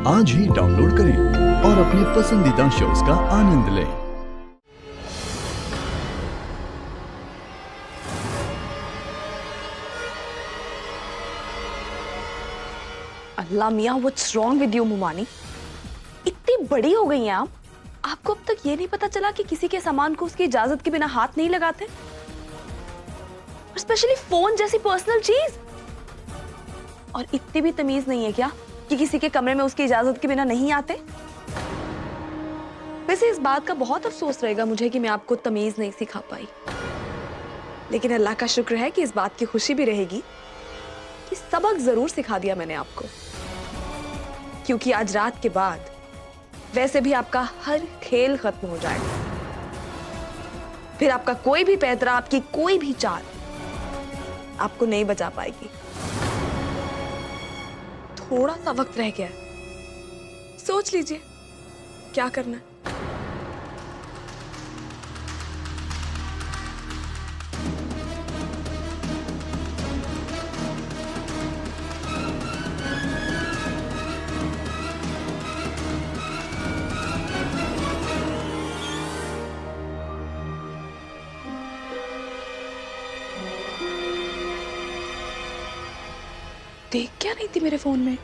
आज ही डाउनलोड करें और अपने पसंदीदा शोज का आनंद लें। अल्लाह मियाँ, व्हाट्स रॉन्ग विद यू मुमानी? इतनी बड़ी हो गई हैं आप, आपको अब तक ये नहीं पता चला कि किसी के सामान को उसकी इजाजत के बिना हाथ नहीं लगाते, और स्पेशली फोन जैसी पर्सनल चीज। और इतनी भी तमीज नहीं है क्या कि किसी के कमरे में उसकी इजाजत के बिना नहीं आते? वैसे इस बात का बहुत अफसोस रहेगा मुझे कि मैं आपको तमीज नहीं सिखा पाई, लेकिन अल्लाह का शुक्र है कि इस बात की खुशी भी रहेगी कि सबक जरूर सिखा दिया मैंने आपको, क्योंकि आज रात के बाद वैसे भी आपका हर खेल खत्म हो जाएगा। फिर आपका कोई भी पैतरा, आपकी कोई भी चाल आपको नहीं बचा पाएगी। थोड़ा सा वक्त रह गया है, सोच लीजिए क्या करना है। देख क्या नहीं थी मेरे फोन में?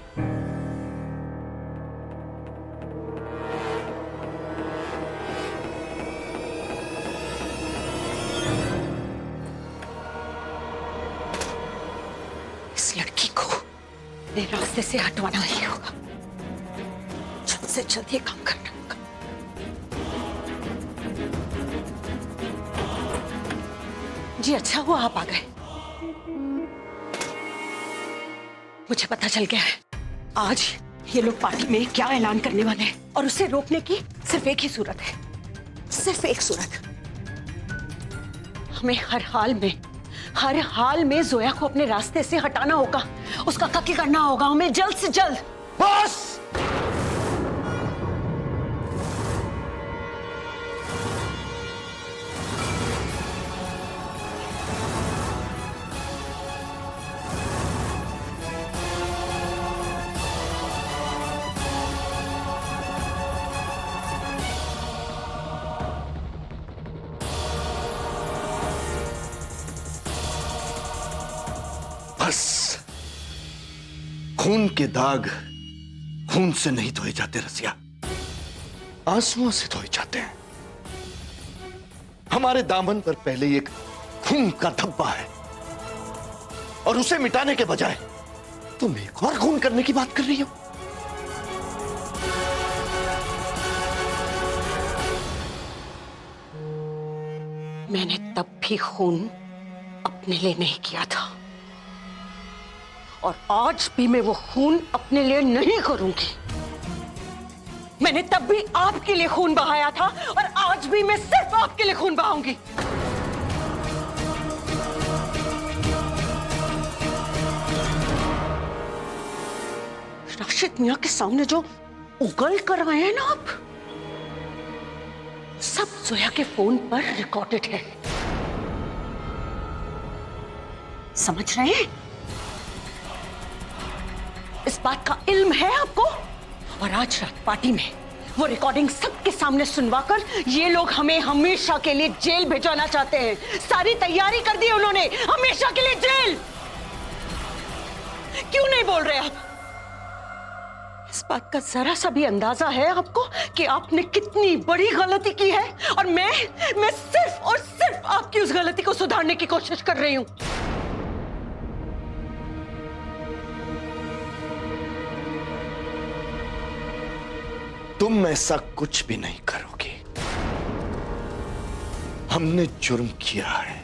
इस लड़की को मेरे रास्ते से हटवाना ही होगा। जल्द से जल्द ये काम करना होगा। जी अच्छा हुआ आप आ गए। मुझे पता चल गया है आज ये लोग पार्टी में क्या ऐलान करने वाले हैं, और उसे रोकने की सिर्फ एक ही सूरत है, सिर्फ एक सूरत। हमें हर हाल में जोया को अपने रास्ते से हटाना होगा, उसका कत्ल करना होगा हमें जल्द से जल्द। बस बस खून के दाग खून से नहीं धोए जाते रसिया, आंसुओं से धोए जाते हैं। हमारे दामन पर पहले एक खून का धब्बा है, और उसे मिटाने के बजाय तुम एक और खून करने की बात कर रही हो। मैंने तब भी खून अपने लिए नहीं किया था, और आज भी मैं वो खून अपने लिए नहीं करूंगी। मैंने तब भी आपके लिए खून बहाया था, और आज भी मैं सिर्फ आपके लिए खून बहाऊंगी। राशिद मियां के सामने जो उगल कर आए हैं ना आप, सब जोया के फोन पर रिकॉर्डेड है। समझ रहे हैं? इस बात का इल्म है आपको? और आज रात पार्टी में वो रिकॉर्डिंग सबके सामने सुनवाकर ये लोग हमें हमेशा के लिए जेल भिजवाना चाहते हैं। सारी तैयारी कर दी उन्होंने, हमेशा के लिए जेल। क्यों नहीं बोल रहे आप? इस बात का जरा सा भी अंदाजा है आपको कि आपने कितनी बड़ी गलती की है, और मैं सिर्फ और सिर्फ आपकी उस गलती को सुधारने की कोशिश कर रही हूं। तुम ऐसा कुछ भी नहीं करोगे। हमने जुर्म किया है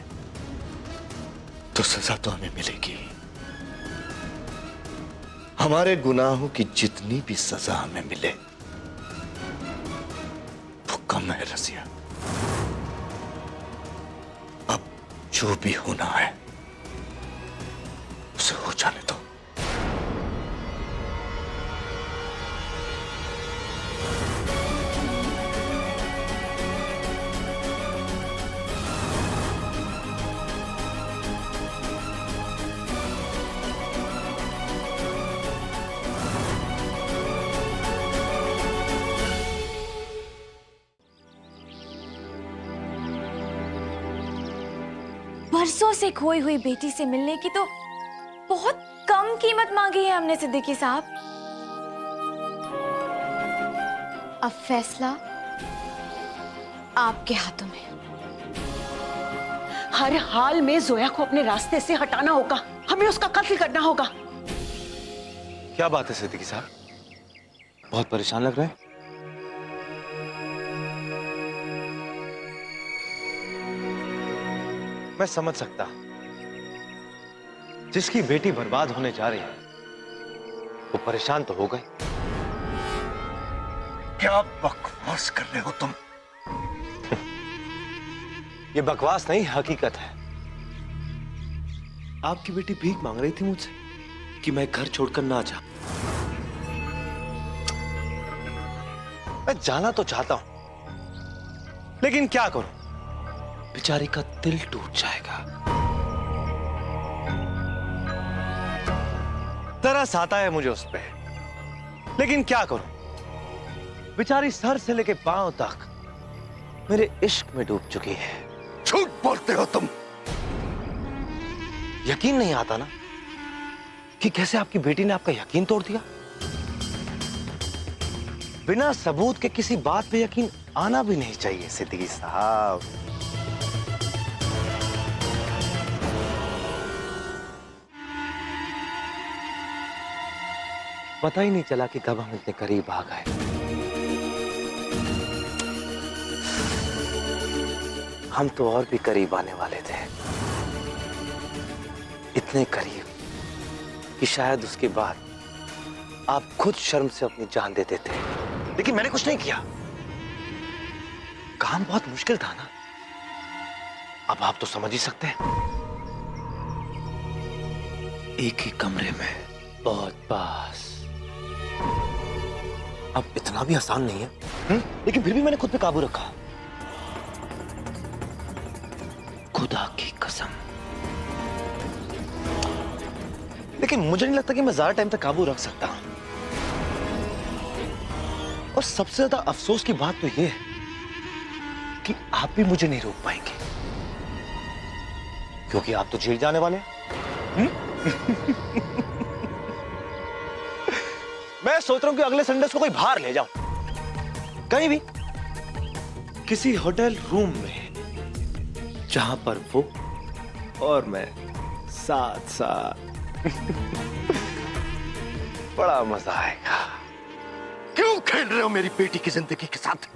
तो सजा तो हमें मिलेगी। हमारे गुनाहों की जितनी भी सजा हमें मिले वो कम है रसिया। अब जो भी होना है उसे हो जाने दो। बरसों से खोई हुई बेटी से मिलने की तो बहुत कम कीमत मांगी है हमने सिद्दीकी साहब। अब फैसला आपके हाथों में। हर हाल में जोया को अपने रास्ते से हटाना होगा, हमें उसका कत्ल करना होगा। क्या बात है सिद्दीकी साहब, बहुत परेशान लग रहे हैं। मैं समझ सकता, जिसकी बेटी बर्बाद होने जा रही है वो परेशान तो हो गए। क्या बकवास कर रहे हो तुम? ये बकवास नहीं, हकीकत है। आपकी बेटी भीख मांग रही थी मुझसे कि मैं घर छोड़कर ना जा। मैं जाना तो चाहता हूं, लेकिन क्या करूं, बेचारी का दिल टूट जाएगा। तरस आता है मुझे उस पे, लेकिन क्या करूं, बेचारी सर से लेके पांव तक मेरे इश्क में डूब चुकी है। झूठ बोलते हो तुम। यकीन नहीं आता ना कि कैसे आपकी बेटी ने आपका यकीन तोड़ दिया। बिना सबूत के किसी बात पे यकीन आना भी नहीं चाहिए सिद्दीकी साहब। पता ही नहीं चला कि कब हम इतने करीब आ गए। हम तो और भी करीब आने वाले थे, इतने करीब कि शायद उसके बाद आप खुद शर्म से अपनी जान दे देते, लेकिन मैंने कुछ नहीं किया। काम बहुत मुश्किल था ना, अब आप तो समझ ही सकते हैं। एक ही कमरे में बहुत पास, अब इतना भी आसान नहीं है, लेकिन फिर भी मैंने खुद पे काबू रखा। खुदा की कसम। लेकिन मुझे नहीं लगता कि मैं ज्यादा टाइम तक काबू रख सकता हूं। और सबसे ज्यादा अफसोस की बात तो यह है कि आप भी मुझे नहीं रोक पाएंगे, क्योंकि आप तो जेल जाने वाले हैं। मैं सोच रहा हूं कि अगले संडे को कोई बाहर ले जाऊं, कहीं भी, किसी होटल रूम में, जहां पर वो और मैं साथ साथ। बड़ा मजा आएगा। क्यों खेल रहे हो मेरी बेटी की जिंदगी के साथ?